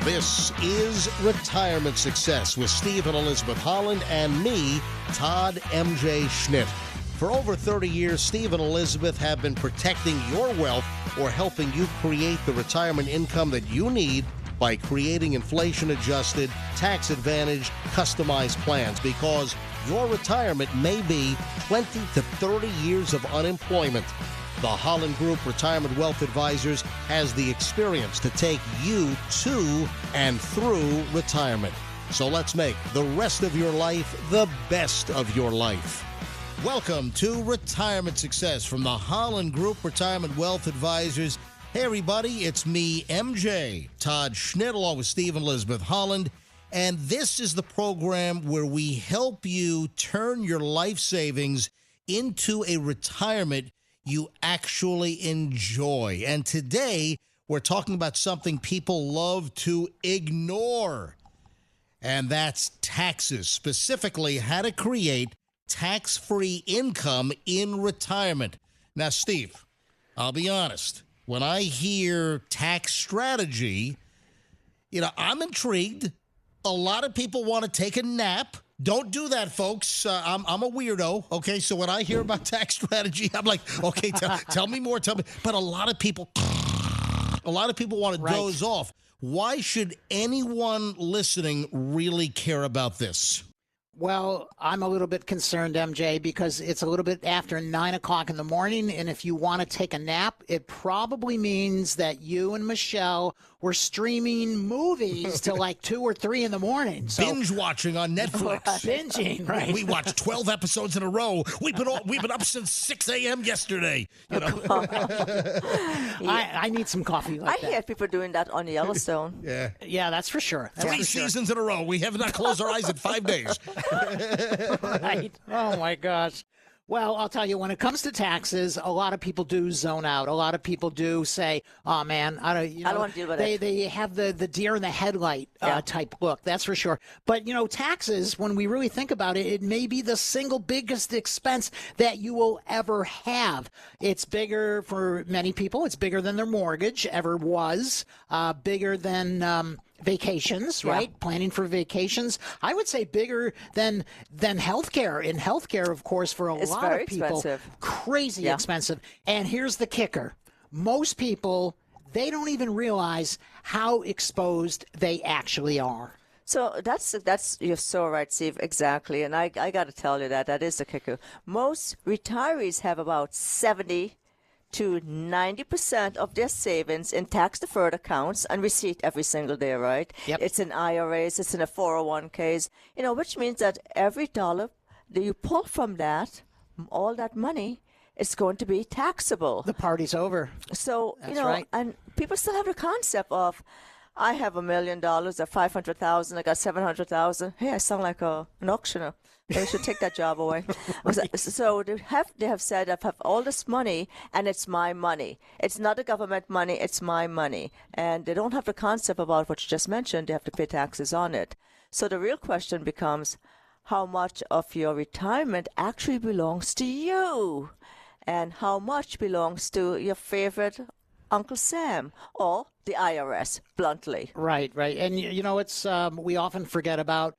This is Retirement Success with Steve and Elizabeth Holland and me, Todd M.J. Schmidt. For over 30 years, Steve and Elizabeth have been protecting your wealth or helping you create the retirement income that you need by creating inflation-adjusted, tax-advantaged, customized plans, because your retirement may be 20 to 30 years of unemployment. The Holland Group Retirement Wealth Advisors has the experience to take you to and through retirement. So let's make the rest of your life the best of your life. Welcome to Retirement Success from the Holland Group Retirement Wealth Advisors. Hey, everybody, it's me, MJ, Todd Schmidt, along with Steve and Elizabeth Holland. And this is the program where we help you turn your life savings into a retirement you actually enjoy. And today, we're talking about something people love to ignore, and that's taxes, specifically how to create tax-free income in retirement. Now, Steve, I'll be honest. When I hear tax strategy, I'm intrigued. A lot of people want to take a nap. Don't do that, folks. I'm a weirdo, okay? So when I hear about tax strategy, I'm like, okay, tell me more. Tell me. But a lot of people want to doze off. Why should anyone listening really care about this? Well, I'm a little bit concerned, MJ, because it's a little bit after 9 o'clock in the morning, and if you want to take a nap, it probably means that you and Michelle were streaming movies till like 2 or 3 in the morning. So, binge watching on Netflix. Binging, right? We watched 12 episodes in a row. We've been up since 6 a.m. yesterday. I need some coffee like that. I hear people doing that on Yellowstone. Yeah, that's for sure. Three seasons in a row. We have not closed our eyes in 5 days. Right. Oh, my gosh. Well, I'll tell you, when it comes to taxes, a lot of people do zone out. A lot of people do say, oh, man, I don't want to deal with it. They have the deer in the headlight type look, that's for sure. But, taxes, when we really think about it, it may be the single biggest expense that you will ever have. It's bigger for many people. It's bigger than their mortgage ever was, bigger than vacations, right? Planning for vacations. I would say bigger than healthcare. In healthcare, of course, for a lot of people, crazy expensive. And here's the kicker. Most people, they don't even realize how exposed they actually are. So that's you're so right, Steve. Exactly. And I got to tell you that is the kicker. Most retirees have about 70 to 90% of their savings in tax-deferred accounts and receipt every single day, right? Yep. It's in IRAs, it's in a 401ks, which means that every dollar that you pull from that, all that money, is going to be taxable. The party's over. So, That's right. And people still have the concept of, I have $1 million, or 500,000, I got 700,000. Hey, I sound like an auctioneer. They should take that job away. Right. So they have said, I have all this money, and it's my money. It's not the government money, it's my money. And they don't have the concept about what you just mentioned. They have to pay taxes on it. So the real question becomes, how much of your retirement actually belongs to you? And how much belongs to your favorite Uncle Sam or the IRS, bluntly? Right. And, it's we often forget about,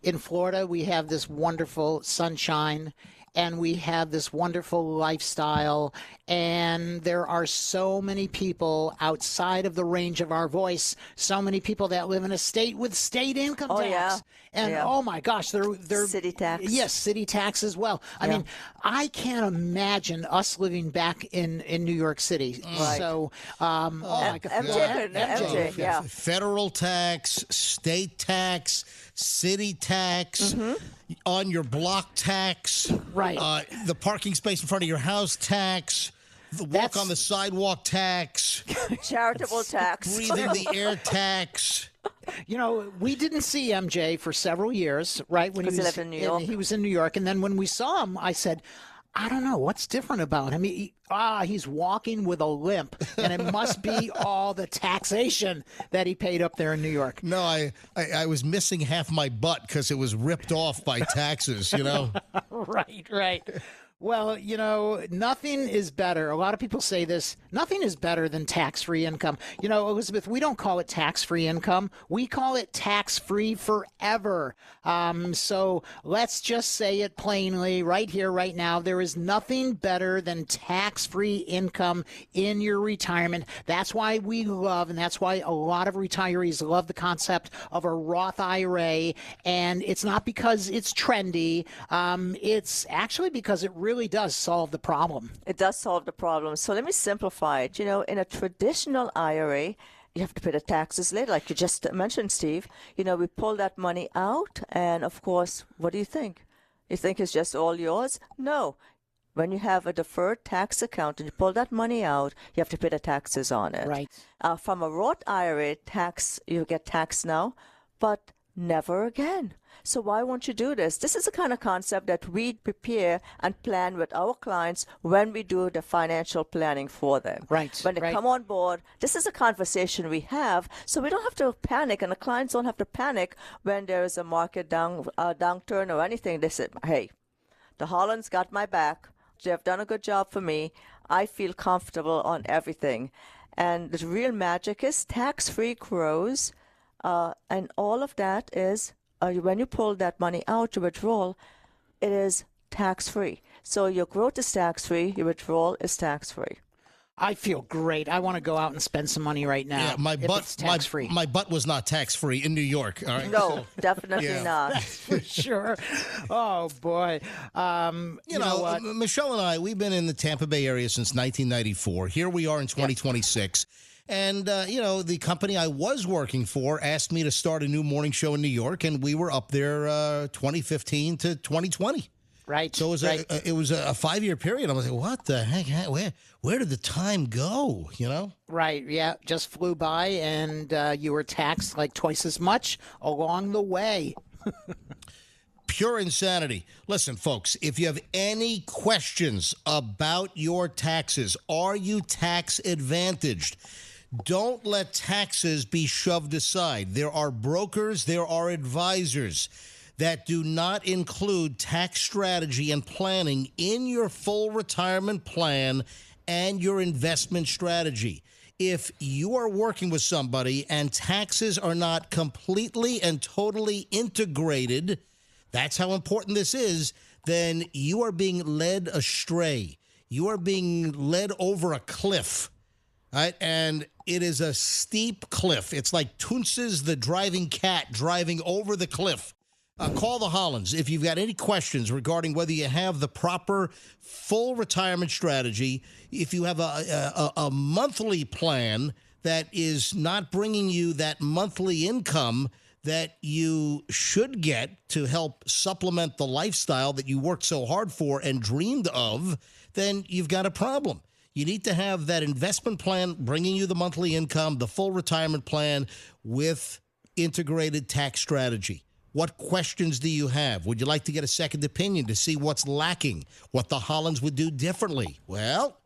in Florida, we have this wonderful sunshine, and we have this wonderful lifestyle, and there are so many people outside of the range of our voice, so many people that live in a state with state income tax. Yeah. And oh my gosh, they're city tax. Yes, city tax as well. I mean, I can't imagine us living back in New York City. Right. So, my God. MJ. Federal tax, state tax, city tax, on your block tax, right? The parking space in front of your house tax, the walk on the sidewalk tax, charitable tax, breathing the air tax. We didn't see MJ for several years, right? When he lived in New York. He was in New York, and then when we saw him, I said, I don't know what's different about him. He's walking with a limp, and it must be all the taxation that he paid up there in New York. No, I was missing half my butt because it was ripped off by taxes. Right. Well, nothing is better. A lot of people say this. Nothing is better than tax-free income. Elizabeth, we don't call it tax-free income. We call it tax-free forever. So let's just say it plainly right here, right now. There is nothing better than tax-free income in your retirement. That's why we love, and that's why a lot of retirees love the concept of a Roth IRA. And it's not because it's trendy. It's actually because it really does solve the problem. It does solve the problem. So let me simplify it. In a traditional IRA, you have to pay the taxes later, like you just mentioned, Steve. We pull that money out, and of course, what do you think? You think it's just all yours? No. When you have a deferred tax account and you pull that money out, you have to pay the taxes on it. Right. From a Roth IRA, you get taxed now, but never again. So why won't you do this? This is the kind of concept that we prepare and plan with our clients when we do the financial planning for them. Right. When they come on board, this is a conversation we have, so we don't have to panic, and the clients don't have to panic when there is a market downturn or anything. They say, hey, the Hollands got my back. They've done a good job for me. I feel comfortable on everything. And the real magic is tax-free grows, and all of that is when you pull that money out, your withdrawal, it is tax-free. So your growth is tax-free, your withdrawal is tax-free. I feel great. I want to go out and spend some money right now. Yeah, my butt was not tax-free in New York. All right? No, definitely not. That's for sure. Oh, boy. You know what? Michelle and I, we've been in the Tampa Bay area since 1994. Here we are in 2026. Yep. And, the company I was working for asked me to start a new morning show in New York, and we were up there 2015 to 2020. Right. So it was a 5-year period. I was like, what the heck? Where did the time go, Right, yeah, just flew by, and you were taxed like twice as much along the way. Pure insanity. Listen, folks, if you have any questions about your taxes, are you tax advantaged? Don't let taxes be shoved aside. There are brokers, there are advisors that do not include tax strategy and planning in your full retirement plan and your investment strategy. If you are working with somebody and taxes are not completely and totally integrated, that's how important this is, then you are being led astray. You are being led over a cliff. Right? And it is a steep cliff. It's like Toonces the driving cat driving over the cliff. Call the Hollands if you've got any questions regarding whether you have the proper full retirement strategy. If you have a monthly plan that is not bringing you that monthly income that you should get to help supplement the lifestyle that you worked so hard for and dreamed of, then you've got a problem. You need to have that investment plan bringing you the monthly income, the full retirement plan with integrated tax strategy. What questions do you have? Would you like to get a second opinion to see what's lacking, what the Hollands would do differently? Well,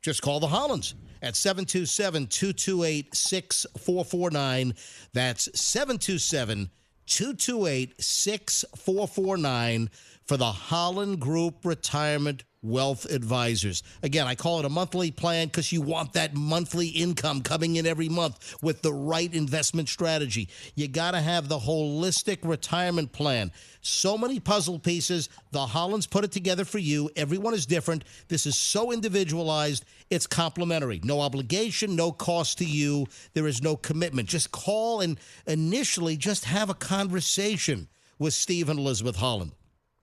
just call the Hollands at 727-228-6449. That's 727-228-6449 for the Holland Group Retirement Wealth Advisors. Again, I call it a monthly plan because you want that monthly income coming in every month with the right investment strategy. You got to have the holistic retirement plan. So many puzzle pieces. The Hollands put it together for you. Everyone is different. This is so individualized. It's complimentary. No obligation, no cost to you. There is no commitment. Just call and initially just have a conversation with Steve and Elizabeth Holland.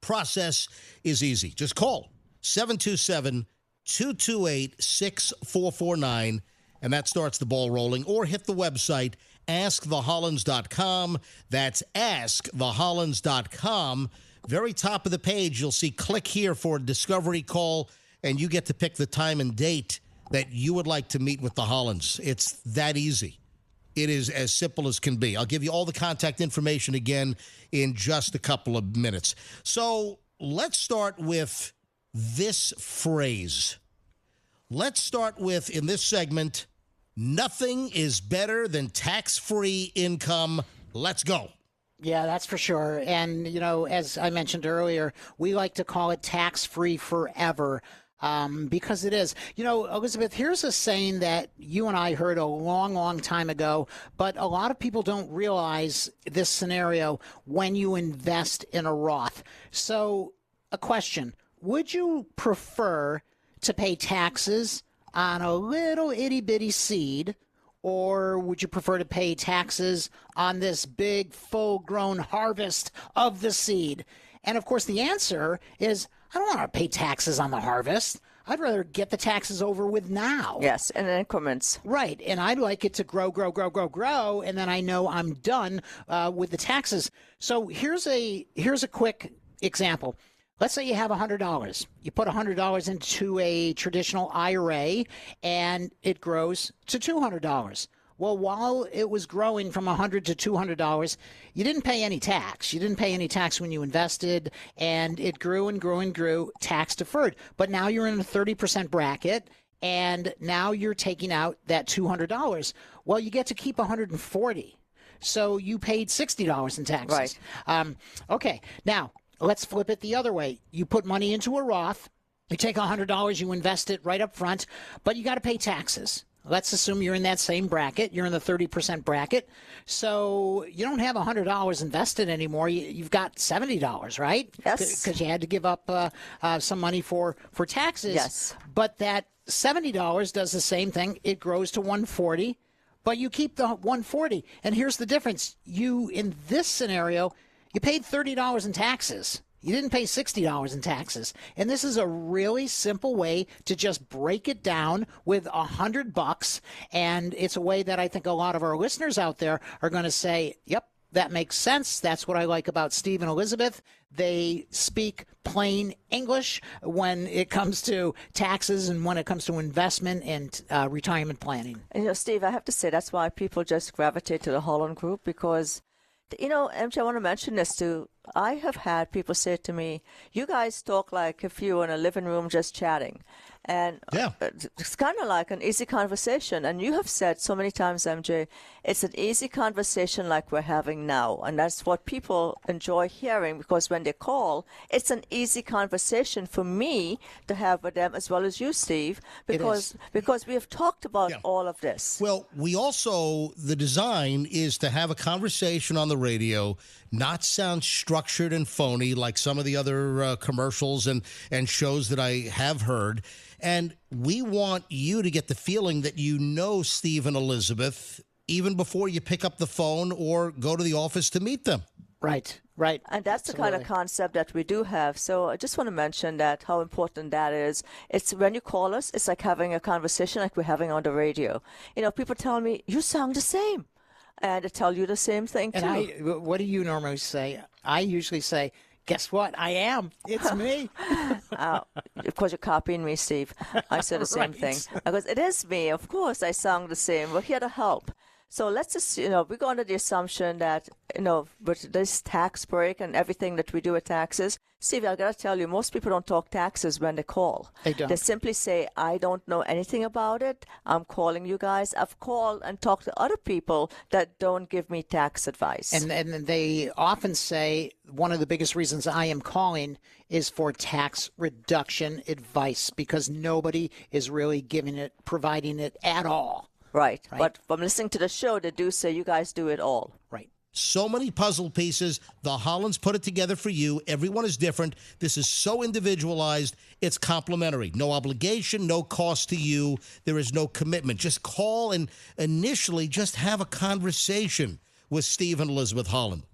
Process is easy. Just call 727-228-6449, and that starts the ball rolling. Or hit the website, askthehollands.com. That's askthehollands.com. Very top of the page, you'll see click here for a discovery call, and you get to pick the time and date that you would like to meet with the Hollands. It's that easy. It is as simple as can be. I'll give you all the contact information again in just a couple of minutes. So let's start with this phrase. Let's start with, in this segment, nothing is better than tax-free income. Let's go. Yeah, that's for sure. And, as I mentioned earlier, we like to call it tax-free forever. Because it is. Elizabeth, here's a saying that you and I heard a long, long time ago, but a lot of people don't realize this scenario when you invest in a Roth. So a question, would you prefer to pay taxes on a little itty bitty seed, or would you prefer to pay taxes on this big full grown harvest of the seed? And of course, the answer is, I don't want to pay taxes on the harvest. I'd rather get the taxes over with now. Yes, in increments. Right. And I'd like it to grow, and then I know I'm done with the taxes. So here's a quick example. Let's say you have $100. You put $100 into a traditional IRA, and it grows to $200. Well, while it was growing from $100 to $200, you didn't pay any tax. You didn't pay any tax when you invested, and it grew and grew and grew, tax deferred. But now you're in a 30% bracket, and now you're taking out that $200. Well, you get to keep $140. So you paid $60 in taxes. Right. Okay. Now, let's flip it the other way. You put money into a Roth. You take $100, you invest it right up front, but you got to pay taxes. Let's assume you're in that same bracket. You're in the 30% bracket. So you don't have $100 invested anymore. You've got $70, right? Yes. Because you had to give up some money for taxes. Yes. But that $70 does the same thing. It grows to $140, but you keep the $140. And here's the difference. In this scenario, you paid $30 in taxes. You didn't pay $60 in taxes. And this is a really simple way to just break it down with $100. And it's a way that I think a lot of our listeners out there are going to say, yep, that makes sense. That's what I like about Steve and Elizabeth. They speak plain English when it comes to taxes and when it comes to investment and retirement planning. And, Steve, I have to say that's why people just gravitate to the Holland group because, MJ, I want to mention this too. I have had people say to me, you guys talk like if you were in a living room just chatting. And it's kind of like an easy conversation. And you have said so many times, MJ, it's an easy conversation like we're having now. And that's what people enjoy hearing because when they call, it's an easy conversation for me to have with them as well as you, Steve, because we have talked about all of this. Well, the design is to have a conversation on the radio, not sound structured and phony like some of the other commercials and shows that I have heard. And we want you to get the feeling that you know Steve and Elizabeth even before you pick up the phone or go to the office to meet them. Right. And that's the kind of concept that we do have. So I just want to mention that how important that is. It's when you call us, it's like having a conversation like we're having on the radio. People tell me, you sound the same. And I tell you the same thing, too. And what do you normally say? I usually say, guess what? I am. It's me. Of course, you're copying me, Steve. I said the same thing. Because it is me. Of course, I sound the same. We're here to help. So let's just, we go under the assumption that, with this tax break and everything that we do with taxes, Steve, I got to tell you, most people don't talk taxes when they call. They don't. They simply say, I don't know anything about it. I'm calling you guys. I've called and talked to other people that don't give me tax advice. And they often say one of the biggest reasons I am calling is for tax reduction advice because nobody is really providing it at all. Right. But from listening to the show, they do say you guys do it all. Right. So many puzzle pieces. The Hollands put it together for you. Everyone is different. This is so individualized. It's complimentary. No obligation, no cost to you. There is no commitment. Just call and initially just have a conversation with Steve and Elizabeth Holland.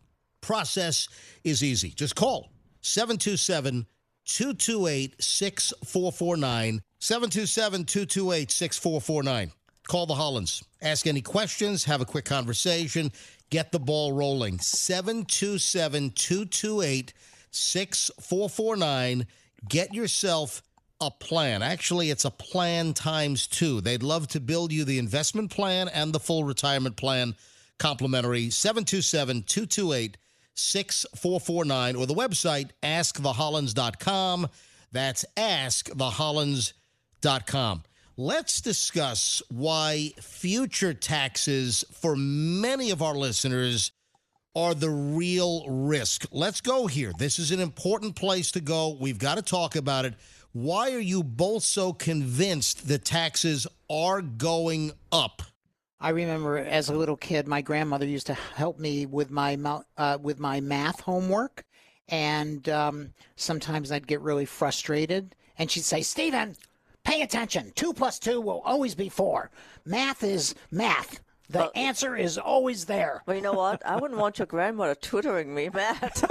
Process is easy. Just call 727-228-6449. 727-228-6449. Call the Hollands. Ask any questions. Have a quick conversation. Get the ball rolling. 727-228-6449. Get yourself a plan. Actually, it's a plan times two. They'd love to build you the investment plan and the full retirement plan complimentary. 727-228-6449 or the website askthehollands.com. That's askthehollands.com. Let's discuss why future taxes for many of our listeners are the real risk? Let's go here. This is an important place to go. We've got to talk about it. Why are you both so convinced that taxes are going up? I remember as a little kid, my grandmother used to help me with my math homework, and sometimes I'd get really frustrated, and she'd say, "Stephen, pay attention. 2 + 2 will always be 4. Math is math. The answer is always there." Well, you know what? I wouldn't want your grandmother tutoring me, Matt.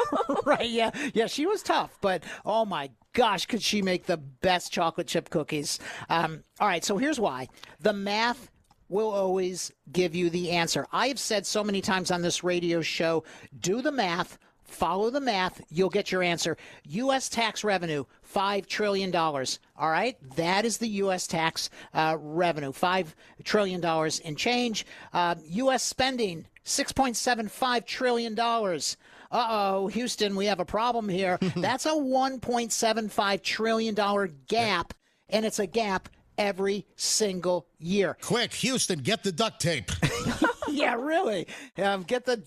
Right, yeah, she was tough, but oh my gosh, could she make the best chocolate chip cookies. All right, so here's why. The math will always give you the answer. I have said so many times on this radio show, do the math, follow the math, you'll get your answer. U.S. tax revenue, $5 trillion. All right, that is the U.S. tax revenue, $5 trillion in change. U.S. spending, $6.75 trillion. Uh-oh, Houston, we have a problem here. That's a $1.75 trillion gap, and it's a gap every single year. Quick, Houston, get the duct tape. Yeah, really. Get the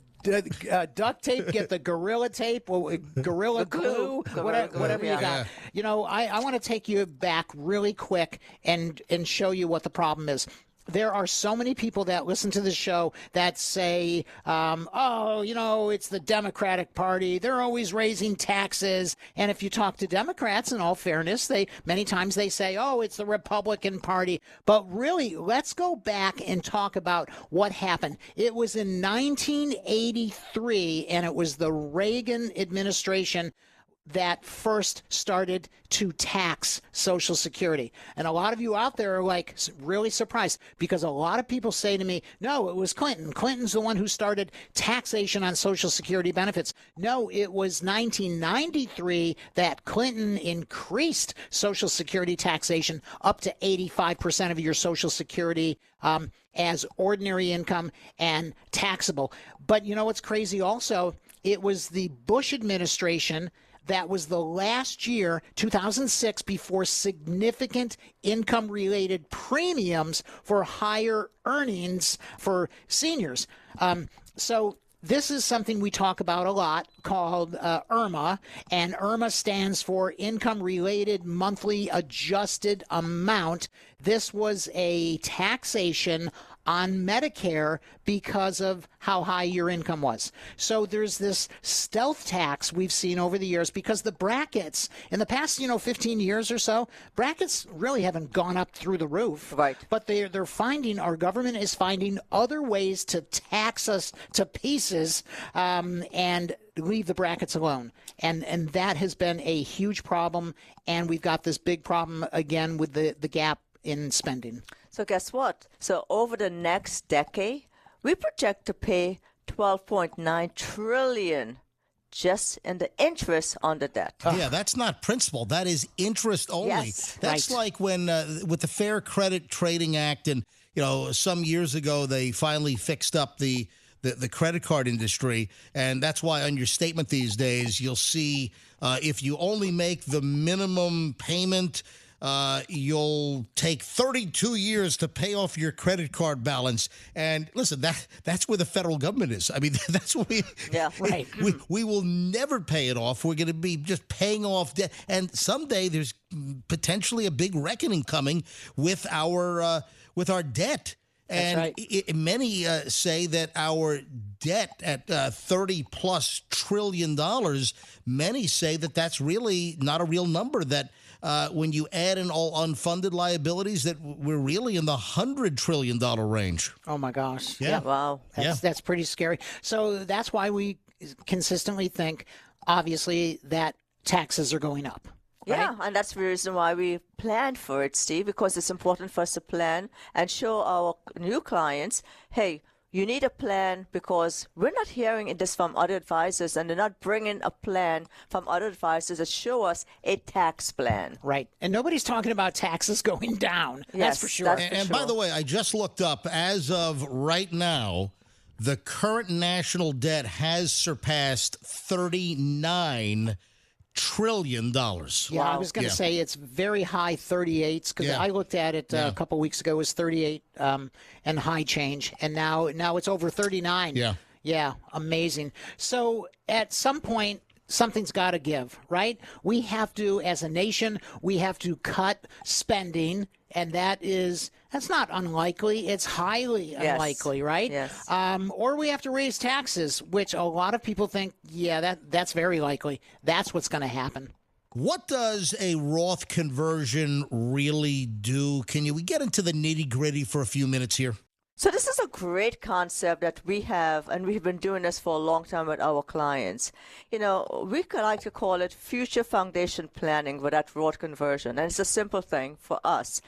duct tape, get the gorilla tape, or gorilla glue, whatever you got. Yeah. You know, I want to take you back really quick and show you what the problem is. There are so many people that listen to the show that say, oh, you know, it's the Democratic Party. They're always raising taxes. And if you talk to Democrats, in all fairness, many times they say, oh, it's the Republican Party. But really, let's go back and talk about what happened. It was in 1983, and it was the Reagan administration that first started to tax Social Security. And a lot of you out there are like really surprised, because a lot of people say to me, no, it was Clinton. Clinton's the one who started taxation on Social Security benefits. No, it was 1993 that Clinton increased Social Security taxation up to 85% of your Social Security as ordinary income and taxable. But you know what's crazy also? It was the Bush administration that was the last year, 2006, before significant income-related premiums for higher earnings for seniors. So this is something we talk about a lot called IRMA, and IRMA stands for Income-Related Monthly Adjusted Amount. This was a taxation on Medicare because of how high your income was. So there's this stealth tax we've seen over the years, because the brackets in the past, 15 years or so, brackets really haven't gone up through the roof. Right. But they're finding, our government is finding other ways to tax us to pieces and leave the brackets alone. And that has been a huge problem. And we've got this big problem again with the gap in spending. So guess what? So over the next decade, we project to pay $12.9 trillion just in the interest on the debt. Yeah, that's not principal. That is interest only. Yes, that's right. like when with the Fair Credit Trading Act, and some years ago they finally fixed up the credit card industry, and that's why on your statement these days you'll see if you only make the minimum payment, you'll take 32 years to pay off your credit card balance. And listen, that's where the federal government is. I mean, that's what we will never pay it off. We're going to be just paying off debt. And someday there's potentially a big reckoning coming with our debt. And right. Many say that our debt at $30+ trillion, many say that that's really not a real number, that when you add in all unfunded liabilities, that we're really in the $100 trillion range. Oh, my gosh. Yeah. Wow. That's pretty scary. So that's why we consistently think, obviously, that taxes are going up. Yeah, right? and that's the reason why we plan for it, Steve, because it's important for us to plan and show our new clients, hey, you need a plan, because we're not hearing this from other advisors, and they're not bringing a plan from other advisors that show us a tax plan. Right. And nobody's talking about taxes going down. Yes, that's for sure. And by the way, I just looked up, as of right now, the current national debt has surpassed $39 trillion. Yeah, I was going to say it's very high 38s, because I looked at it a couple weeks ago. It was 38 and high change, and now it's over 39. Yeah. Yeah, amazing. So at some point, something's got to give, right? We have to, as a nation, we have to cut spending, and that's not unlikely. It's highly unlikely, right? Yes. Or we have to raise taxes, which a lot of people think, yeah, that's very likely. That's what's going to happen. What does a Roth conversion really do? Can we get into the nitty-gritty for a few minutes here? So this is a great concept that we have, and we've been doing this for a long time with our clients. We could like to call it future foundation planning with that Roth conversion. And it's a simple thing for us.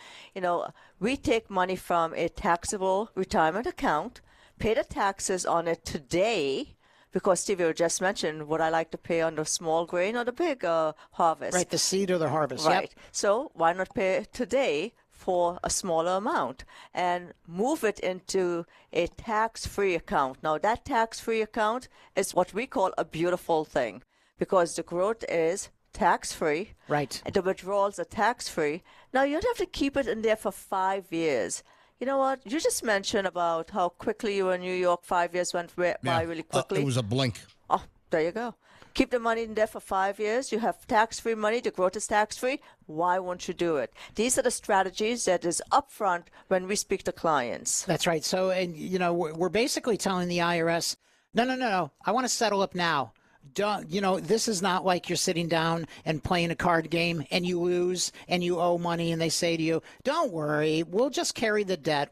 We take money from a taxable retirement account, pay the taxes on it today, because Steve, you just mentioned what I like to pay on the small grain or the big harvest. Right, the seed or the harvest. Right. Yep. So why not pay today for a smaller amount and move it into a tax-free account? Now, that tax-free account is what we call a beautiful thing because the growth is tax-free. Right. And the withdrawals are tax-free. Now, you don't have to keep it in there for 5 years. You know what? You just mentioned about how quickly you were in New York. 5 years went by really quickly. It was a blink. Oh, there you go. Keep the money in there for 5 years. You have tax-free money. The growth is tax-free. Why won't you do it? These are the strategies that is upfront when we speak to clients. That's right. So, and we're basically telling the IRS, no. I want to settle up now. This is not like you're sitting down and playing a card game and you lose and you owe money and they say to you, don't worry, we'll just carry the debt.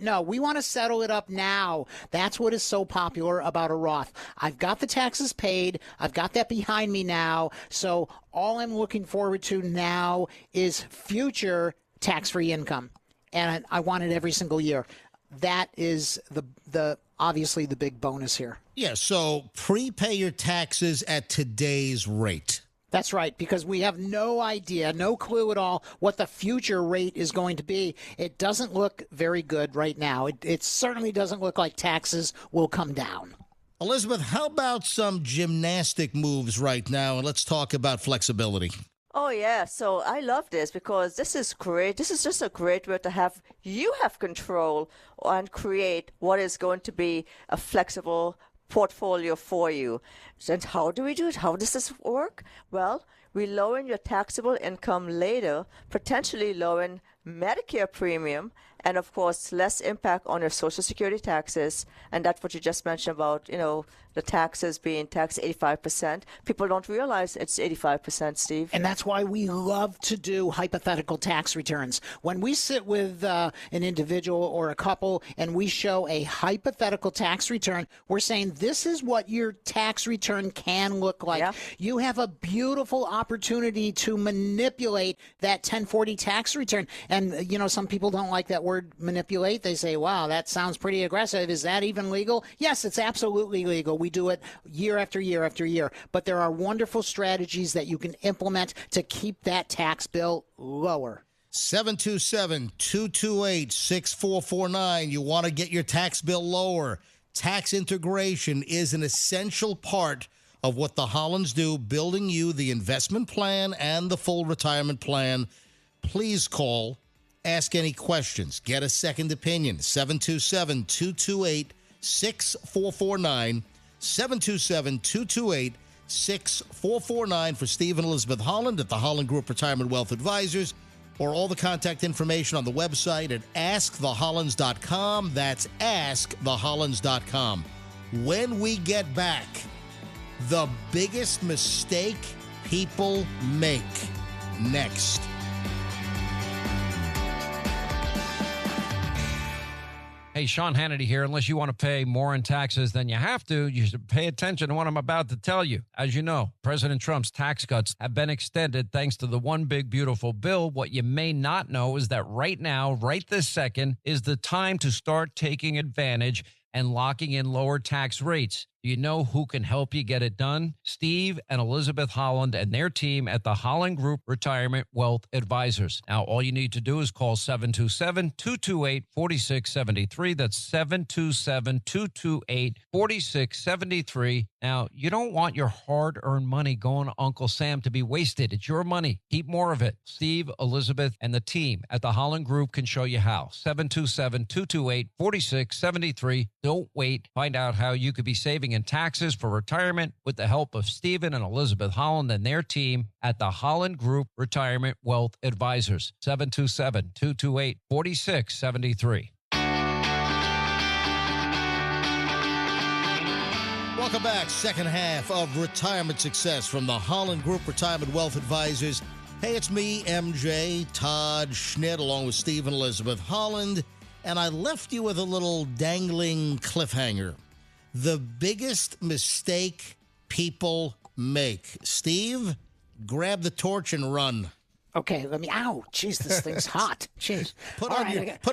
No, we want to settle it up now. That's what is so popular about a Roth. I've got the taxes paid. I've got that behind me now. So all I'm looking forward to now is future tax-free income. And I want it every single year. That is the obviously the big bonus here. Yeah, so prepay your taxes at today's rate. That's right, because we have no idea, no clue at all what the future rate is going to be. It doesn't look very good right now. It certainly doesn't look like taxes will come down. Elizabeth, how about some gymnastic moves right now? And let's talk about flexibility. Oh, yeah. So I love this because this is great. This is just a great way to have control and create what is going to be a flexible portfolio for you. And how do we do it? How does this work? Well, we lower your taxable income later, potentially lowering Medicare premium, and of course, less impact on your Social Security taxes. And that's what you just mentioned about, the taxes being taxed 85%. People don't realize it's 85%, Steve. And that's why we love to do hypothetical tax returns. When we sit with an individual or a couple and we show a hypothetical tax return, we're saying this is what your tax return can look like. Yeah. You have a beautiful opportunity to manipulate that 1040 tax return. And, some people don't like that word manipulate. They say, wow, that sounds pretty aggressive. Is that even legal? Yes, it's absolutely legal. We do it year after year after year. But there are wonderful strategies that you can implement to keep that tax bill lower. 727-228-6449. You want to get your tax bill lower. Tax integration is an essential part of what the Hollands do, building you the investment plan and the full retirement plan. Please call. Ask any questions. Get a second opinion. 727-228-6449. 727-228-6449 for Steve and Elizabeth Holland at the Holland Group Retirement Wealth Advisors, or all the contact information on the website at askthehollands.com. That's askthehollands.com. When we get back, the biggest mistake people make. Next. Hey, Sean Hannity here. Unless you want to pay more in taxes than you have to, you should pay attention to what I'm about to tell you. As you know, President Trump's tax cuts have been extended thanks to the One Big Beautiful Bill. What you may not know is that right now, right this second, is the time to start taking advantage and locking in lower tax rates. Do you know who can help you get it done? Steve and Elizabeth Holland and their team at the Holland Group Retirement Wealth Advisors. Now, all you need to do is call 727-228-4673. That's 727-228-4673. Now, you don't want your hard-earned money going to Uncle Sam to be wasted. It's your money. Keep more of it. Steve, Elizabeth, and the team at the Holland Group can show you how. 727-228-4673. Don't wait. Find out how you could be saving in taxes for retirement with the help of Stephen and Elizabeth Holland and their team at the Holland Group Retirement Wealth Advisors. 727-228-4673. Welcome back. Second half of Retirement Success from the Holland Group Retirement Wealth Advisors. Hey, it's me, MJ, Todd, Schmidt, along with Steve and Elizabeth Holland. And I left you with a little dangling cliffhanger. The biggest mistake people make. Steve, grab the torch and run. Okay, let me. Ow, jeez, this thing's hot. Jeez. Put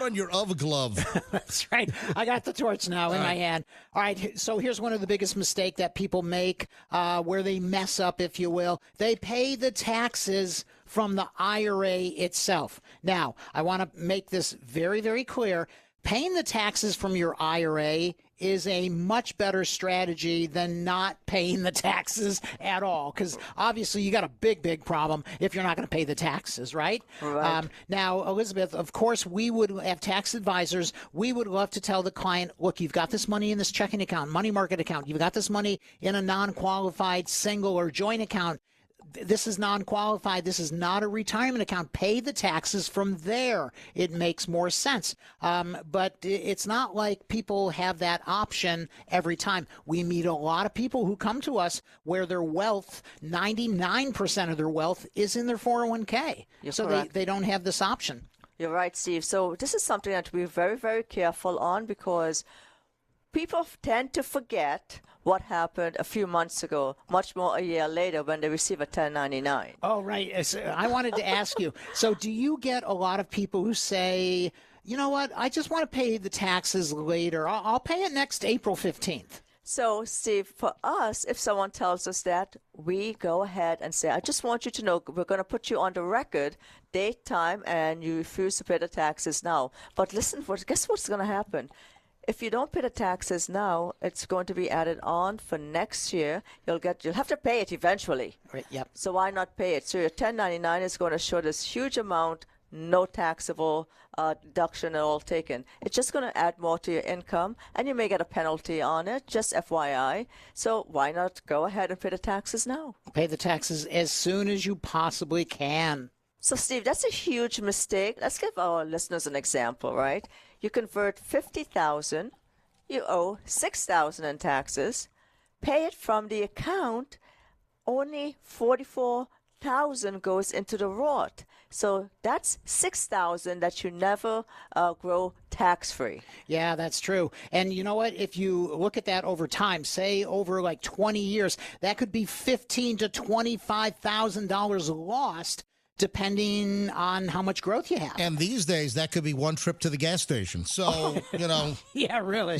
on your oven glove. That's right. I got the torch now in my hand. All right. So here's one of the biggest mistakes that people make, where they mess up, if you will. They pay the taxes from the IRA itself. Now, I want to make this very, very clear. Paying the taxes from your IRA is a much better strategy than not paying the taxes at all, because obviously you got a big, big problem if you're not going to pay the taxes, right? Right. Now, Elizabeth, of course, we would have tax advisors. We would love to tell the client, look, you've got this money in this checking account, money market account. You've got this money in a non-qualified single or joint account. This is non-qualified. This is not a retirement account. Pay the taxes from there. It makes more sense. But it's not like people have that option every time. We meet a lot of people who come to us where their wealth, 99% of their wealth, is in their 401k. So they don't have this option. You're right, Steve. So this is something that we're very, very careful on, because people tend to forget what happened a few months ago, much more a year later when they receive a 1099. Oh, right. So I wanted to ask you, so do you get a lot of people who say, you know what, I just want to pay the taxes later. I'll pay it next April 15th. So, Steve, for us, if someone tells us that, we go ahead and say, I just want you to know we're going to put you on the record, date, time, and you refuse to pay the taxes now. But listen, guess what's going to happen? If you don't pay the taxes now, it's going to be added on for next year. You'll have to pay it eventually. Right, yep. So why not pay it? So your 1099 is going to show this huge amount, no taxable deduction at all taken. It's just going to add more to your income, and you may get a penalty on it, just FYI. So why not go ahead and pay the taxes now? Pay the taxes as soon as you possibly can. So, Steve, that's a huge mistake. Let's give our listeners an example, right? You convert $50,000, you owe $6,000 in taxes, pay it from the account, only $44,000 goes into the Roth. So that's $6,000 that you never grow tax-free. Yeah, that's true. And you know what? If you look at that over time, say over like 20 years, that could be $15,000 to $25,000 lost, depending on how much growth you have. And these days, that could be one trip to the gas station. So, you know. Yeah, really.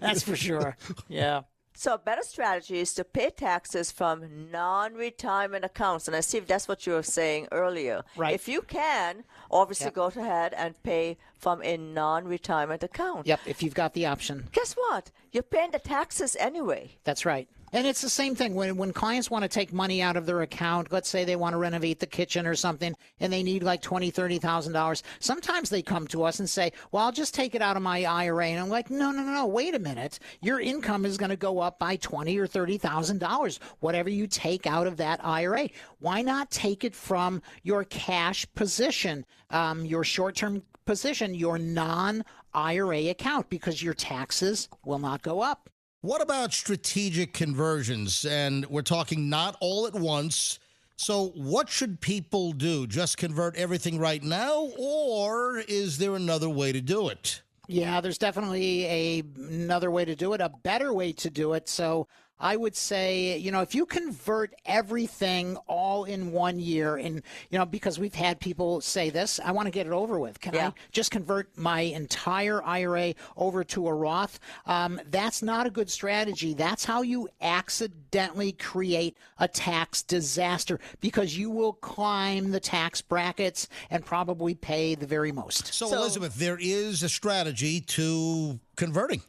That's for sure. Yeah. So a better strategy is to pay taxes from non-retirement accounts. And I see if that's what you were saying earlier. Right. If you can, obviously go ahead and pay from a non-retirement account. Yep, if you've got the option. Guess what? You're paying the taxes anyway. That's right. And it's the same thing when clients want to take money out of their account. Let's say they want to renovate the kitchen or something, and they need like $20,000, $30,000. Sometimes they come to us and say, well, I'll just take it out of my IRA. And I'm like, no, wait a minute. Your income is going to go up by $20,000 or $30,000, whatever you take out of that IRA. Why not take it from your cash position, your short-term position, your non-IRA account, because your taxes will not go up. What about strategic conversions? And we're talking not all at once. So what should people do? Just convert everything right now? Or is there another way to do it? Yeah, there's definitely another way to do it, a better way to do it. So I would say, if you convert everything all in 1 year, and, because we've had people say this, I want to get it over with. Can I just convert my entire IRA over to a Roth? That's not a good strategy. That's how you accidentally create a tax disaster, because you will climb the tax brackets and probably pay the very most. So Elizabeth, there is a strategy to converting.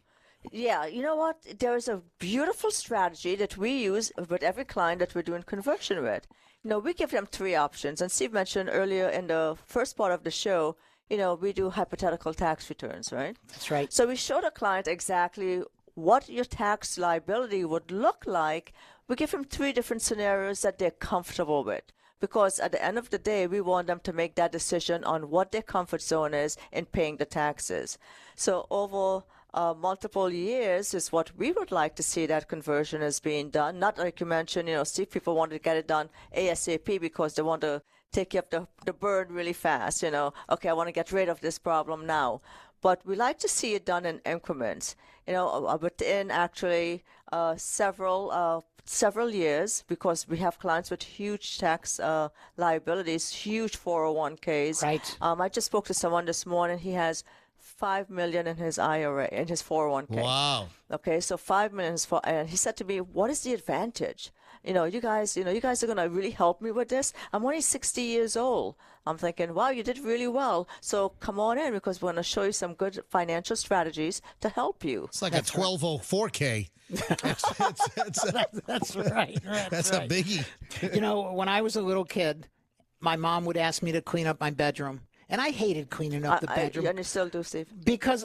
Yeah, you know what? There is a beautiful strategy that we use with every client that we're doing conversion with. We give them 3 options. And Steve mentioned earlier in the first part of the show, we do hypothetical tax returns, right? That's right. So we show the client exactly what your tax liability would look like. We give them 3 different scenarios that they're comfortable with. Because at the end of the day, we want them to make that decision on what their comfort zone is in paying the taxes. So over multiple years is what we would like to see that conversion is being done. Not like you mentioned, Steve, people want to get it done ASAP because they want to take up the burn really fast. Okay, I want to get rid of this problem now. But we like to see it done in increments, within actually several years, because we have clients with huge tax liabilities, huge 401ks. Right. I just spoke to someone this morning. He has $5 million in his IRA, in his 401k. Wow. Okay, so $5 million is and he said to me, "What is the advantage? You guys are gonna really help me with this. I'm only 60 years old." I'm thinking, wow, you did really well. So come on in, because we're gonna show you some good financial strategies to help you. It's like a 1204K. That's right. That's a biggie. When I was a little kid, my mom would ask me to clean up my bedroom. And I hated cleaning up the bedroom. And you still do, Steve? Because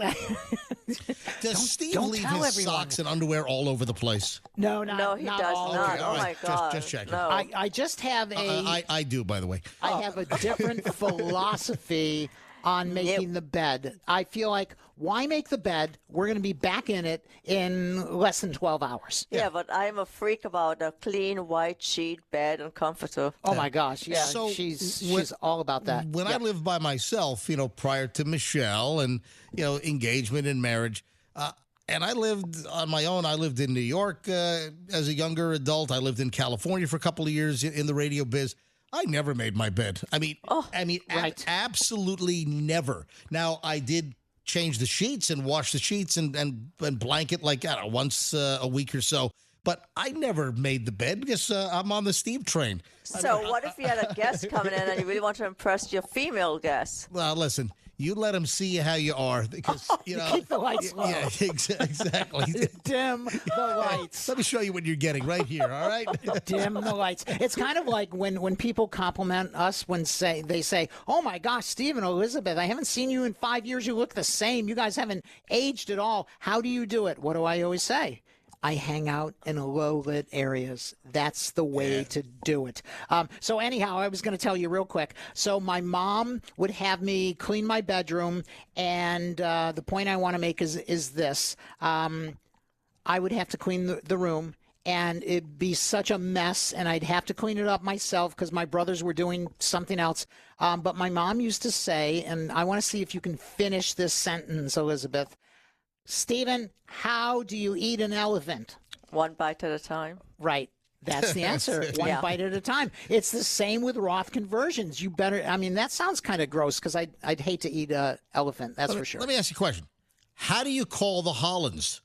Does Steve leave his socks and underwear all all over the place? No, he does not. Okay, oh, right. my God. Just checking. No. I just have I do, by the way. I have a different philosophy on making the bed. I feel like, why make the bed? We're going to be back in it in less than 12 hours. Yeah, but I'm a freak about a clean white sheet bed and comforter. Oh my gosh, yeah. So she's all about that. When I lived by myself, prior to Michelle and engagement and marriage, and I lived on my own. I lived in New York as a younger adult. I lived in California for a couple of years in the radio biz. I never made my bed. Right. Absolutely never. Now, I did change the sheets and wash the sheets and blanket like, I don't know, once a week or so. But I never made the bed because I'm on the Steve train. So what if you had a guest coming in and you really want to impress your female guest? Well, listen, you let them see how you are because, keep the lights low. Yeah, exactly. Dim the lights. Let me show you what you're getting right here, all right? Dim the lights. It's kind of like when people compliment us they say, "Oh my gosh, Steve and Elizabeth, I haven't seen you in 5 years. You look the same. You guys haven't aged at all. How do you do it?" What do I always say? I hang out in low-lit areas. That's the way to do it. So anyhow, I was going to tell you real quick. So my mom would have me clean my bedroom, and the point I want to make is this. I would have to clean the room, and it'd be such a mess, and I'd have to clean it up myself because my brothers were doing something else. But my mom used to say, and I want to see if you can finish this sentence, Elizabeth, "Stephen, how do you eat an elephant?" One bite at a time. Right. That's the answer. One bite at a time. It's the same with Roth conversions. You better, that sounds kind of gross because I'd hate to eat an elephant. That's for sure. Let me ask you a question. How do you call the Hollands?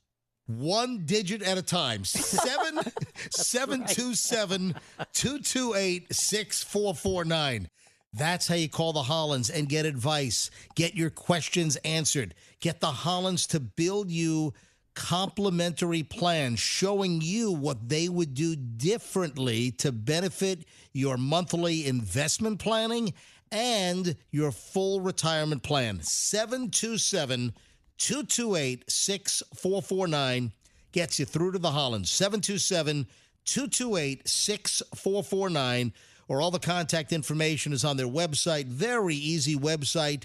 One digit at a time. 727-228-6449. That's how you call the Hollands and get advice. Get your questions answered. Get the Hollands to build you complimentary plans showing you what they would do differently to benefit your monthly investment planning and your full retirement plan. 727-228-6449 gets you through to the Hollands. 727-228-6449. Or all the contact information is on their website. Very easy website,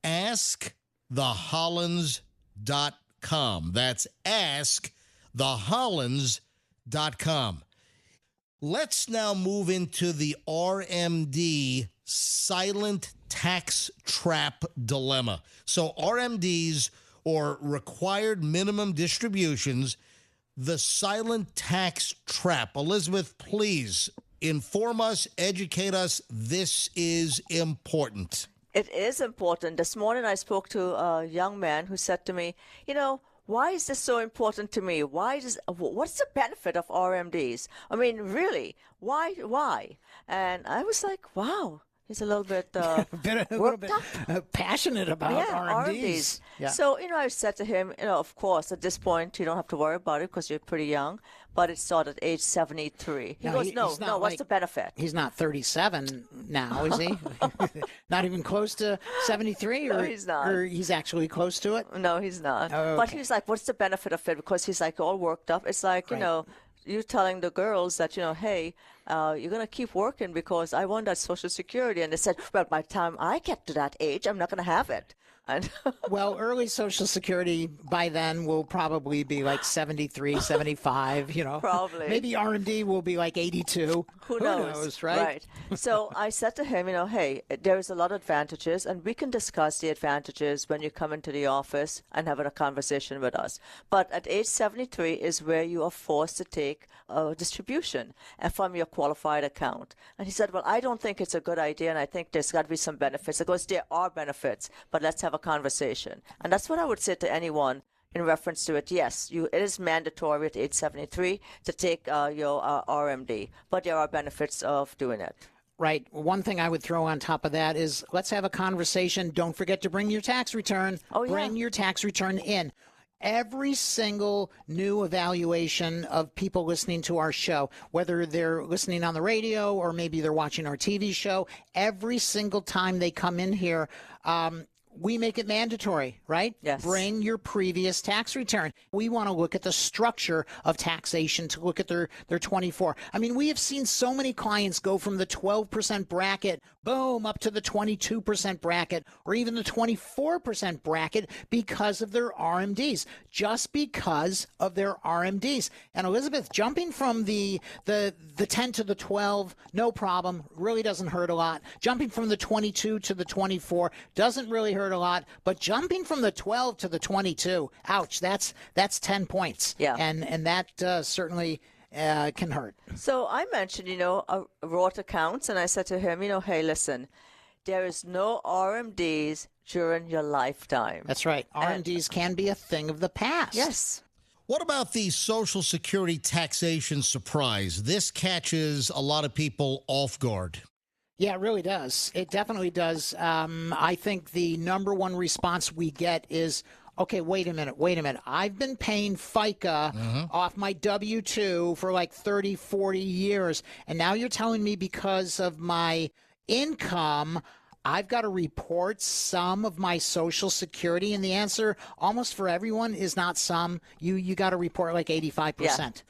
askthehollands.com. That's askthehollands.com. Let's now move into the RMD silent tax trap dilemma. So RMDs, or required minimum distributions, The silent tax trap. Elizabeth, please inform us, educate us. This is important. It is important. This morning I spoke to a young man who said to me, why is this so important to me? What's the benefit of RMDs? I mean, really, why? And I was like, wow. He's a little bit a little bit passionate about RMDs. Yeah. So, I said to him, of course, at this point, you don't have to worry about it because you're pretty young, but it started at age 73. He goes, no, what's the benefit? He's not 37 now, is he? Not even close to 73? No, he's not. Or he's actually close to it? No, he's not. Oh, okay. But he's like, what's the benefit of it? Because he's like all worked up. It's like, you're telling the girls that, hey, you're going to keep working because I want that Social Security. And they said, well, by the time I get to that age, I'm not going to have it. And well, early Social Security by then will probably be like 73, 75, Probably. Maybe RMD will be like 82. Who knows, right? So I said to him, hey, there's a lot of advantages, and we can discuss the advantages when you come into the office and have a conversation with us. But at age 73 is where you are forced to take a distribution from your qualified account. And he said, well, I don't think it's a good idea, and I think there's got to be some benefits. Because there are benefits, but let's have a conversation. And that's what I would say to anyone in reference to it. Yes, it is mandatory at age 73 to take your RMD, but there are benefits of doing it. Right. One thing I would throw on top of that is let's have a conversation. Don't forget to bring your tax return. Bring your tax return in. Every single new evaluation of people listening to our show, whether they're listening on the radio or maybe they're watching our TV show, every single time they come in here, we make it mandatory, right? Yes. Bring your previous tax return. We want to look at the structure of taxation to look at their 24. I mean, we have seen so many clients go from the 12% bracket, boom, up to the 22% bracket, or even the 24% bracket because of their RMDs, just because of their RMDs. And Elizabeth, jumping from the 10 to the 12, no problem, really doesn't hurt a lot. Jumping from the 22 to the 24 doesn't really hurt a lot, but jumping from the 12 to the 22, ouch, that's 10 points. Yeah. And that certainly can hurt. So I mentioned, Roth accounts, and I said to him, hey, listen, there is no RMDs during your lifetime. That's right. RMDs can be a thing of the past. Yes. What about the Social Security taxation surprise? This catches a lot of people off guard. Yeah, it really does. It definitely does. I think the number one response we get is, okay, wait a minute. I've been paying FICA off my W-2 for like 30, 40 years, and now you're telling me because of my income, I've got to report some of my Social Security, and the answer almost for everyone is not some. You got to report like 85%,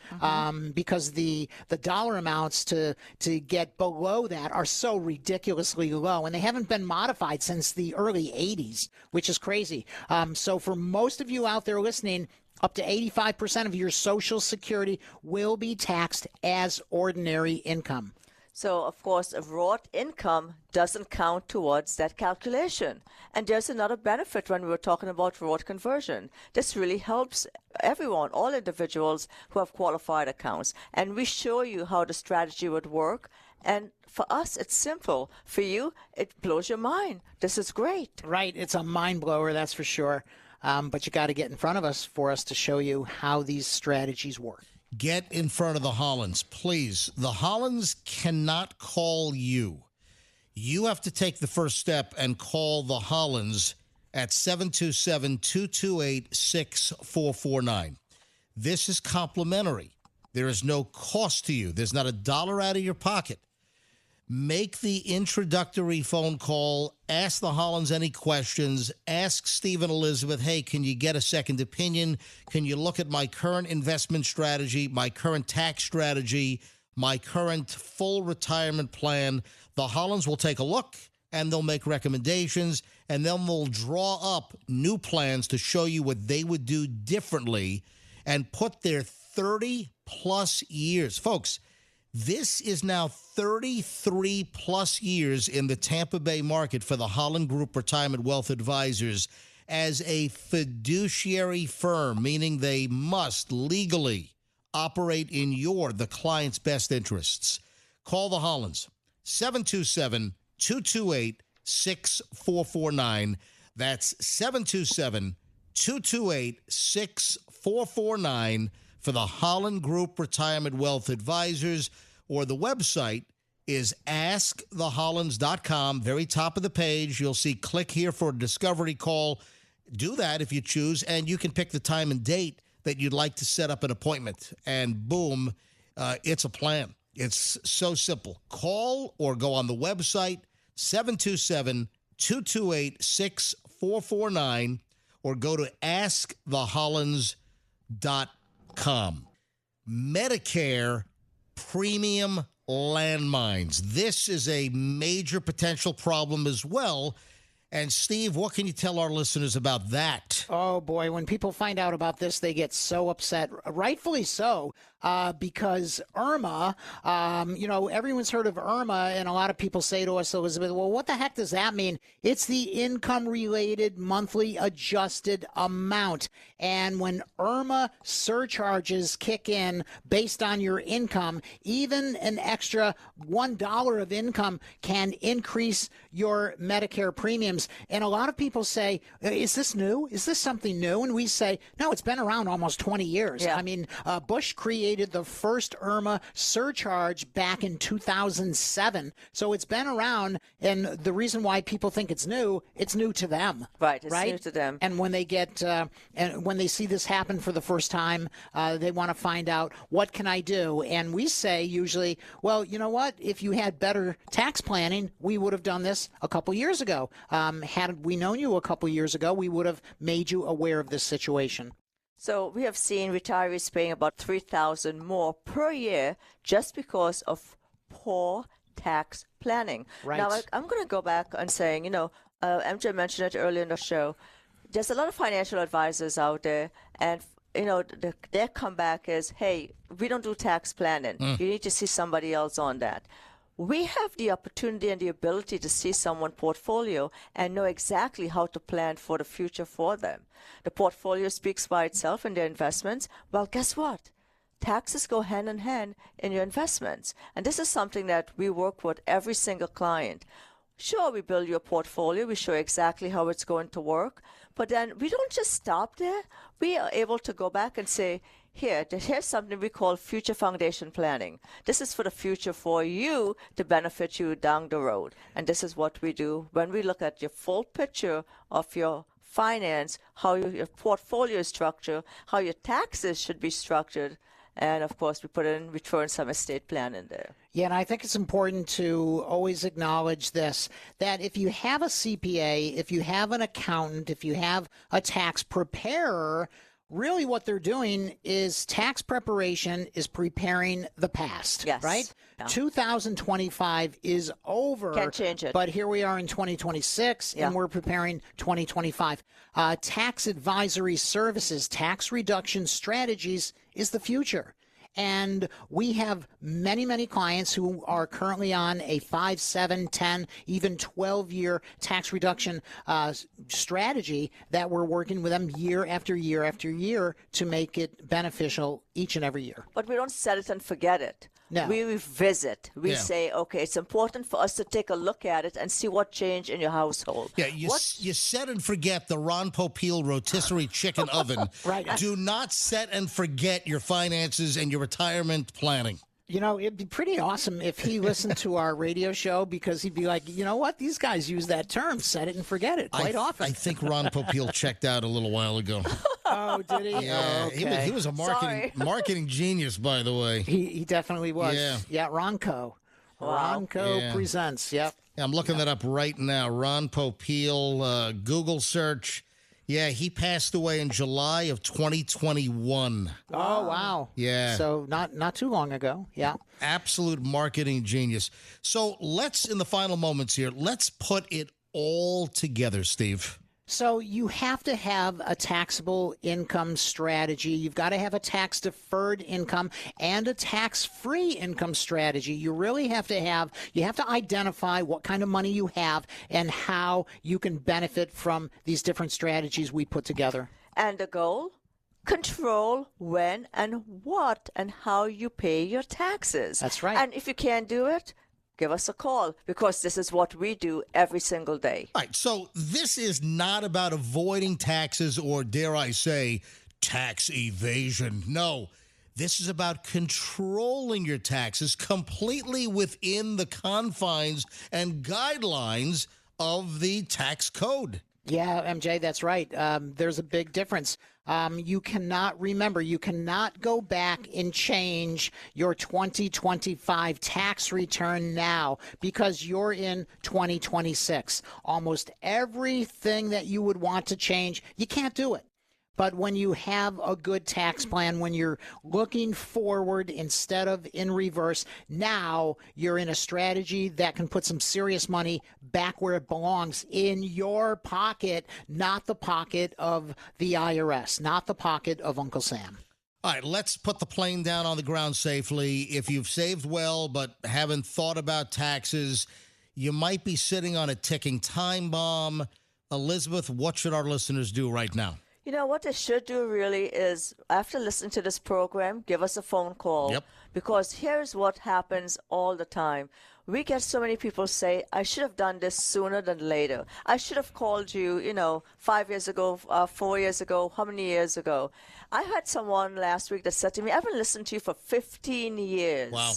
because the dollar amounts to get below that are so ridiculously low, and they haven't been modified since the early 80s, which is crazy. So for most of you out there listening, up to 85% of your Social Security will be taxed as ordinary income. So, of course, a Roth income doesn't count towards that calculation. And there's another benefit when we were talking about Roth conversion. This really helps everyone, all individuals who have qualified accounts. And we show you how the strategy would work. And for us, it's simple. For you, it blows your mind. This is great. Right. It's a mind blower, that's for sure. But you got to get in front of us for us to show you how these strategies work. Get in front of the Hollands, please. The Hollands cannot call you. You have to take the first step and call the Hollands at 727-228-6449. This is complimentary. There is no cost to you. There's not a dollar out of your pocket. Make the introductory phone call. Ask the Hollands any questions. Ask Steve and Elizabeth, hey, can you get a second opinion? Can you look at my current investment strategy, my current tax strategy, my current full retirement plan? The Hollands will take a look, and they'll make recommendations, and then they'll draw up new plans to show you what they would do differently and put their 30-plus years. Folks, this is now 33-plus years in the Tampa Bay market for the Holland Group Retirement Wealth Advisors as a fiduciary firm, meaning they must legally operate in the client's best interests. Call the Hollands, 727-228-6449. That's 727-228-6449 for the Holland Group Retirement Wealth Advisors, or the website is askthehollands.com. Very top of the page, you'll see click here for a discovery call. Do that if you choose, and you can pick the time and date that you'd like to set up an appointment. And boom, it's a plan. It's so simple. Call or go on the website, 727-228-6449, or go to askthehollands.com. Medicare premium landmines. This is a major potential problem as well. And Steve, what can you tell our listeners about that? Oh, boy. When people find out about this, they get so upset, rightfully so, because IRMA, everyone's heard of IRMA, and a lot of people say to us, Elizabeth, well, what the heck does that mean? It's the income-related monthly adjusted amount. And when IRMA surcharges kick in based on your income, even an extra $1 of income can increase your Medicare premiums. And a lot of people say, is this new? Is this something new? And we say, no, it's been around almost 20 years. Yeah. I mean, Bush created the first IRMA surcharge back in 2007. So it's been around. And the reason why people think it's new to them. Right. It's new to them. And when they get, and when they see this happen for the first time, they want to find out, what can I do? And we say usually, well, you know what? If you had better tax planning, we would have done this a couple years ago. Had we known you a couple years ago, we would have made you aware of this situation. So we have seen retirees paying about $3,000 more per year just because of poor tax planning. Right. Now, I'm going to go back and saying, MJ mentioned it earlier in the show. There's a lot of financial advisors out there, and their comeback is, hey, we don't do tax planning. You need to see somebody else on that. We have the opportunity and the ability to see someone's portfolio and know exactly how to plan for the future for them. The portfolio speaks by itself in their investments. Well, guess what? Taxes go hand in hand in your investments. And this is something that we work with every single client. Sure, we build your portfolio. We show exactly how it's going to work. But then we don't just stop there. We are able to go back and say, here's something we call future foundation planning. This is for the future for you to benefit you down the road. And this is what we do when we look at your full picture of your finance, how your portfolio is structured, how your taxes should be structured. And, of course, we throw in some estate plan in there. Yeah, and I think it's important to always acknowledge this, that if you have a CPA, if you have an accountant, if you have a tax preparer, really what they're doing is tax preparation is preparing the past, yes. Right? Yeah. 2025 is over. Can't change it. But here we are in 2026, and we're preparing 2025. Tax advisory services, tax reduction strategies is the future. And we have many, many clients who are currently on a 5, 7, 10, even 12-year tax reduction strategy that we're working with them year after year after year to make it beneficial each and every year. But we don't set it and forget it. No. We revisit. We say, okay, it's important for us to take a look at it and see what changed in your household. Yeah, you set and forget the Ron Popeil rotisserie chicken oven. Right. Do not set and forget your finances and your retirement planning. You know, it'd be pretty awesome if he listened to our radio show, because he'd be like, you know what? These guys use that term, set it and forget it, quite often. I think Ron Popeil checked out a little while ago. Oh, did he? Yeah, oh, okay. he was a marketing genius, by the way. He definitely was. Yeah, Ronco. Wow. Ronco presents, yep. Yeah, I'm looking that up right now. Ron Popeil, Google search. Yeah, he passed away in July of 2021. Oh, wow. Yeah. So not too long ago. Yeah. Absolute marketing genius. So let's, in the final moments here, let's put it all together, Steve. So you have to have a taxable income strategy. You've got to have a tax-deferred income and a tax-free income strategy. You really have to identify what kind of money you have and how you can benefit from these different strategies we put together. And the goal? control when and what and how you pay your taxes. That's right. And if you can't do it, give us a call, because this is what we do every single day. All right, so this is not about avoiding taxes or, dare I say, tax evasion. No, this is about controlling your taxes completely within the confines and guidelines of the tax code. Yeah, MJ, that's right. There's a big difference. You cannot go back and change your 2025 tax return now because you're in 2026. Almost everything that you would want to change, you can't do it. But when you have a good tax plan, when you're looking forward instead of in reverse, now you're in a strategy that can put some serious money back where it belongs, in your pocket, not the pocket of the IRS, not the pocket of Uncle Sam. All right, let's put the plane down on the ground safely. If you've saved well but haven't thought about taxes, you might be sitting on a ticking time bomb. Elizabeth, what should our listeners do right now? You know, what they should do really is, after listening to this program, give us a phone call. Yep. Because here's what happens all the time. We get so many people say, I should have done this sooner than later. I should have called you, 5 years ago, 4 years ago, how many years ago? I had someone last week that said to me, I've been listening to you for 15 years. Wow.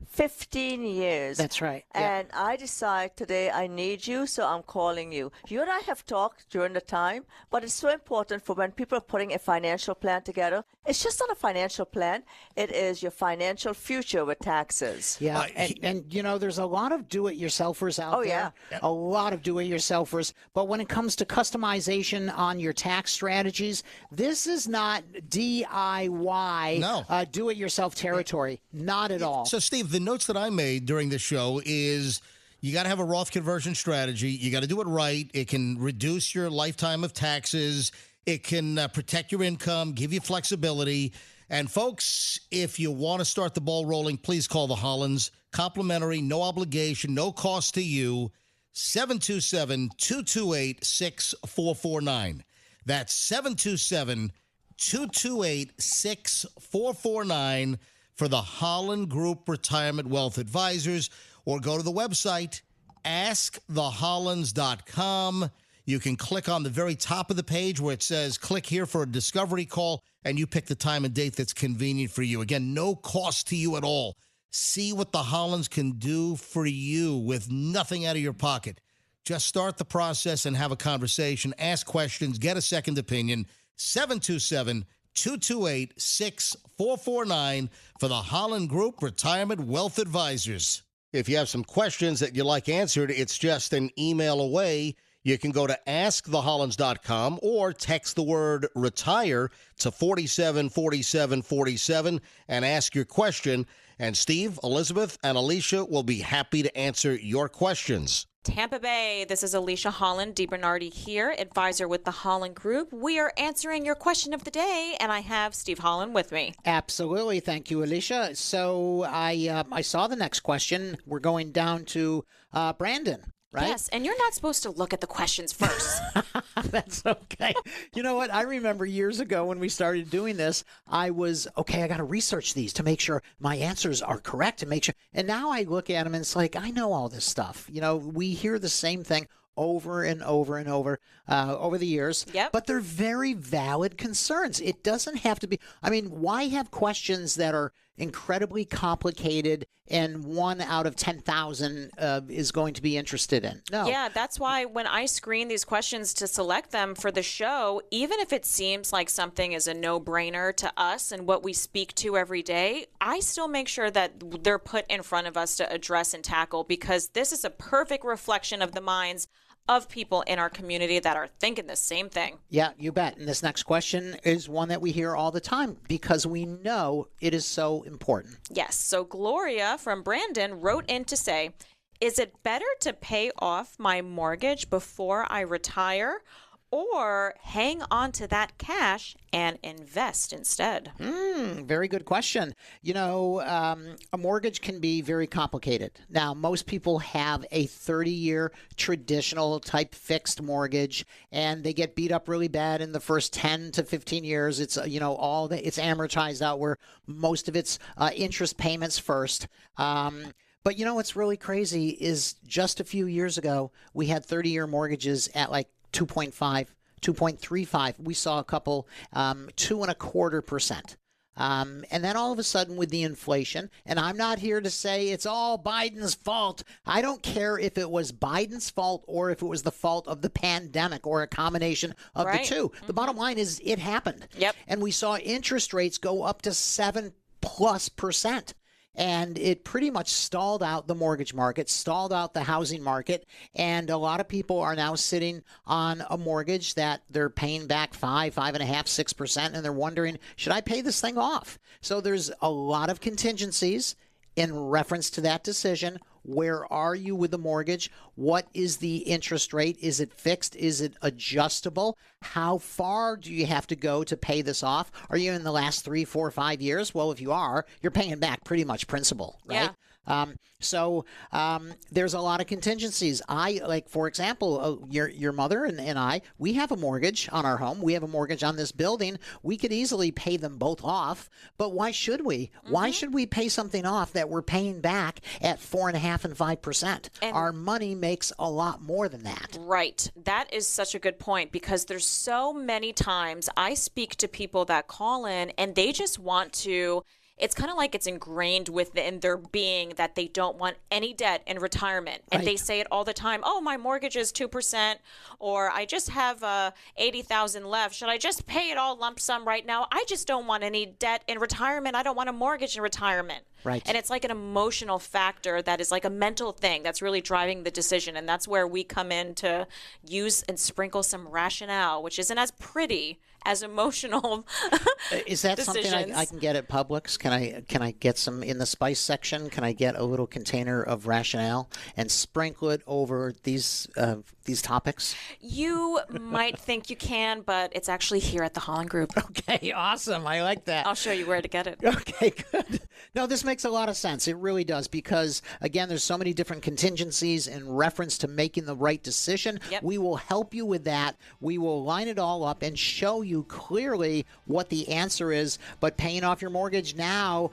15 years. That's right. And I decide today I need you, so I'm calling you. You and I have talked during the time, but it's so important for when people are putting a financial plan together. It's just not a financial plan. It is your financial future with taxes. Yeah, and there's a lot of do-it-yourselfers out there. Yeah. A lot of do-it-yourselfers. But when it comes to customization on your tax strategies, this is not DIY, do-it-yourself territory. Not at all. So, Steve, the notes that I made during the show is you got to have a Roth conversion strategy. You got to do it right. It can reduce your lifetime of taxes. It can protect your income, give you flexibility. And, folks, if you want to start the ball rolling, please call the Hollands. Complimentary, no obligation, no cost to you. 727-228-6449. That's 727-228-6449 for the Holland Group Retirement Wealth Advisors, or go to the website, askthehollands.com. You can click on the very top of the page where it says, click here for a discovery call, and you pick the time and date that's convenient for you. Again, no cost to you at all. See what the Hollands can do for you with nothing out of your pocket. Just start the process and have a conversation, ask questions, get a second opinion. 727-228-6449 for the Holland Group Retirement Wealth Advisors. If you have some questions that you'd like answered, it's just an email away. You can go to askthehollands.com or text the word retire to 474747 and ask your question. And Steve, Elizabeth, and Alicia will be happy to answer your questions. Tampa Bay, this is Alicia Holland DiBernardi here, advisor with the Holland Group. We are answering your question of the day, and I have Steve Holland with me. Absolutely. Thank you, Alicia. So I saw the next question. We're going down to Brandon. Right? Yes, and you're not supposed to look at the questions first. That's okay. You know what? I remember years ago when we started doing this, I was, I got to research these to make sure my answers are correct and make sure. And now I look at them and it's like, I know all this stuff. We hear the same thing over and over and over the years. Yep. But they're very valid concerns. It doesn't have to be. Why have questions that are incredibly complicated and 1 out of 10,000 is going to be interested in? No. Yeah, that's why when I screen these questions to select them for the show, even if it seems like something is a no-brainer to us and what we speak to every day, I still make sure that they're put in front of us to address and tackle, because this is a perfect reflection of the minds of people in our community that are thinking the same thing. Yeah, you bet. And this next question is one that we hear all the time because we know it is so important. Yes. So Gloria from Brandon wrote in to say, is it better to pay off my mortgage before I retire, or hang on to that cash and invest instead? Very good question. You know, a mortgage can be very complicated. Now, most people have a 30-year traditional type fixed mortgage, and they get beat up really bad in the first 10 to 15 years. It's, it's amortized out where most of its interest payments first. But what's really crazy is just a few years ago, we had 30-year mortgages at like 2.5, 2.35. We saw a couple 2.25%. And then all of a sudden with the inflation, and I'm not here to say it's all Biden's fault. I don't care if it was Biden's fault or if it was the fault of the pandemic or a combination of the two. Mm-hmm. The bottom line is it happened. Yep. And we saw interest rates go up to 7+%. And it pretty much stalled out the mortgage market, stalled out the housing market. And a lot of people are now sitting on a mortgage that they're paying back 5.5%, 6%. And they're wondering, should I pay this thing off? So there's a lot of contingencies in reference to that decision. Where are you with the mortgage? What is the interest rate? Is it fixed? Is it adjustable? How far do you have to go to pay this off? Are you in the last 3, 4, 5 years? Well, if you are, you're paying back pretty much principal, right? Yeah. So there's a lot of contingencies. For example, your mother and I, we have a mortgage on our home. We have a mortgage on this building. We could easily pay them both off, but why should we? Mm-hmm. Why should we pay something off that we're paying back at 4.5% and 5%? And our money makes a lot more than that. Right. That is such a good point, because there's so many times I speak to people that call in and they just want to. It's kind of like it's ingrained within their being that they don't want any debt in retirement. And They say it all the time. Oh, my mortgage is 2%, or I just have $80,000 left. Should I just pay it all lump sum right now? I just don't want any debt in retirement. I don't want a mortgage in retirement. Right. And it's like an emotional factor that is like a mental thing that's really driving the decision. And that's where we come in to use and sprinkle some rationale, which isn't as pretty as emotional. Is that decisions. Something I can get at Publix? Can I get some in the spice section? Can I get a little container of rationale and sprinkle it over these topics? You might think you can, but it's actually here at the Holland Group. Okay, awesome. I like that. I'll show you where to get it. Okay, good. No, this makes a lot of sense. It really does, because again, there's so many different contingencies in reference to making the right decision. Yep. We will help you with that. We will line it all up and show you clearly what the answer is. But paying off your mortgage now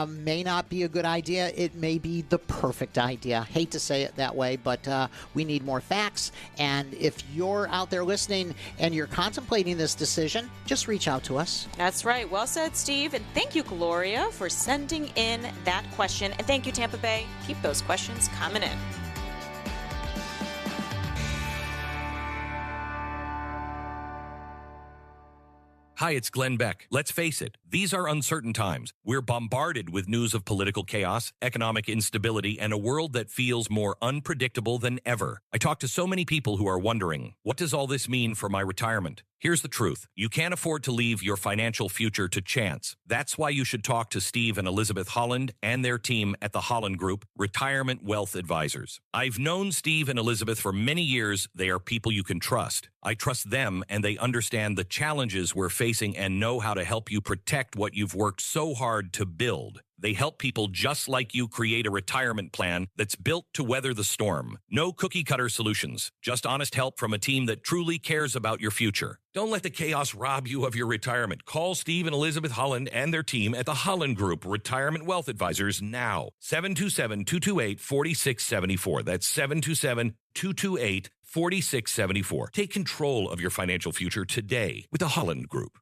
may not be a good idea. It may be the perfect idea. Hate to say it that way, but we need more facts. And if you're out there listening and you're contemplating this decision, just reach out to us. That's right. Well said, Steve. And thank you, Gloria, for sending in that question. And thank you, Tampa Bay. Keep those questions coming in. Hi, it's Glenn Beck. Let's face it, these are uncertain times. We're bombarded with news of political chaos, economic instability, and a world that feels more unpredictable than ever. I talk to so many people who are wondering, what does all this mean for my retirement? Here's the truth. You can't afford to leave your financial future to chance. That's why you should talk to Steve and Elizabeth Holland and their team at the Holland Group, Retirement Wealth Advisors. I've known Steve and Elizabeth for many years. They are people you can trust. I trust them, and they understand the challenges we're facing and know how to help you protect what you've worked so hard to build. They help people just like you create a retirement plan that's built to weather the storm. No cookie-cutter solutions, just honest help from a team that truly cares about your future. Don't let the chaos rob you of your retirement. Call Steve and Elizabeth Holland and their team at the Holland Group Retirement Wealth Advisors now. 727-228-4674. That's 727-228-4674. Take control of your financial future today with the Holland Group.